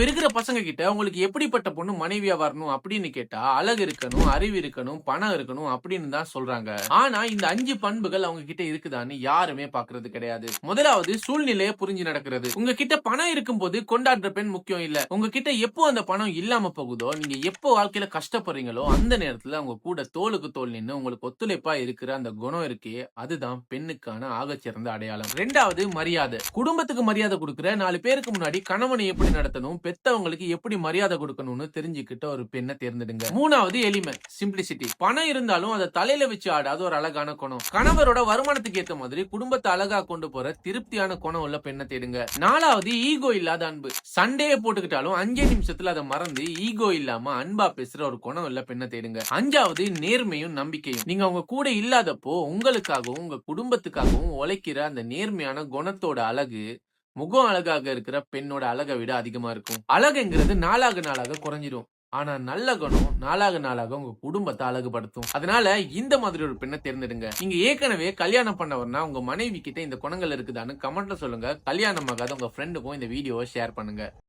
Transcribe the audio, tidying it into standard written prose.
இருக்கிற பசங்க கிட்ட உங்களுக்கு எப்படிப்பட்ட பொண்ணு மனைவியா வரணும் அப்படின்னு கேட்டா, அழகு இருக்கணும், அறிவு இருக்கணும், பணம் இருக்கணும் அப்படின்னு தான் சொல்றாங்க. ஆனா இந்த 5 பண்புகள் அவங்க கிட்ட இருக்குதான்னு யாருமே பாக்குறது கிடையாது. முதலாவது சூழ்நிலையை புரிஞ்சு நடக்கிறது. உங்ககிட்ட பணம் இருக்கும்போது கொண்டாடுற பெண் முக்கியம் இல்ல. உங்ககிட்ட எப்போ அந்த பணம் இல்லாம போகுதோ, நீங்க எப்போ வாழ்க்கையில கஷ்டப்படுறீங்களோ அந்த நேரத்துல அவங்க கூட தோளுக்கு தோள் நின்னு உங்களுக்கு ஒத்துழைப்பா இருக்கிற அந்த குணம் இருக்கே, அதுதான் பெண்ணுக்கான ஆகச்சிறந்த அடையாளம். 2வது மரியாதை. குடும்பத்துக்கு மரியாதை குடுக்குற 4 பேருக்கு முன்னாடி கணவனை எப்படி நடத்தணும், பெத்தவங்களுக்கு எப்படி மரியாதை கொடுக்கணும்னு தெரிஞ்சுக்கிட்ட ஒரு பெண்ணை தேர்ந்தெடுங்க. 3வது எளிமை, சிம்பிளிசிட்டி. பணம் இருந்தாலும் அதை தலையில வச்சு ஆடாத ஒரு அழகான குணம். கணவரோட வருமானத்துக்கு ஏத்த மாதிரி குடும்பத்தை அழகா கொண்டு போற திருப்தியான குணம் உள்ள பெண்ணை தேடுங்க. 4வது ஈகோ இல்லாத அன்பு. சண்டையை போட்டுக்கிட்டாலும் 5 நிமிஷத்துல அதை மறந்து ஈகோ இல்லாம அன்பா பேசுற ஒரு குணம் உள்ள பெண்ணை தேடுங்க. 5வது நேர்மையும் நம்பிக்கையும். நீங்க அவங்க கூட இல்லாதப்போ உங்களுக்காகவும் உங்க குடும்பத்துக்காகவும் உழைக்கிற அந்த நேர்மையான குணத்தோட அழகு முகம் அழகாக இருக்கிற பெண்ணோட அழகை விட அதிகமா இருக்கும். அழகுங்கிறது நாளாக நாளாக குறைஞ்சிடும். ஆனா நல்ல குணம் நாளாக நாளாக உங்க குடும்பத்தை அழகுபடுத்தும். அதனால இந்த மாதிரி ஒரு பெண்ணை தேர்ந்தெடுங்க. நீங்க ஏற்கனவே கல்யாணம் பண்ணவர்னா உங்க மனைவி கிட்ட இந்த குணங்கள் இருக்குதான்னு கமெண்ட்ல சொல்லுங்க. கல்யாணம் ஆகாத உங்க ஃப்ரெண்டுக்கும் இந்த வீடியோவை ஷேர் பண்ணுங்க.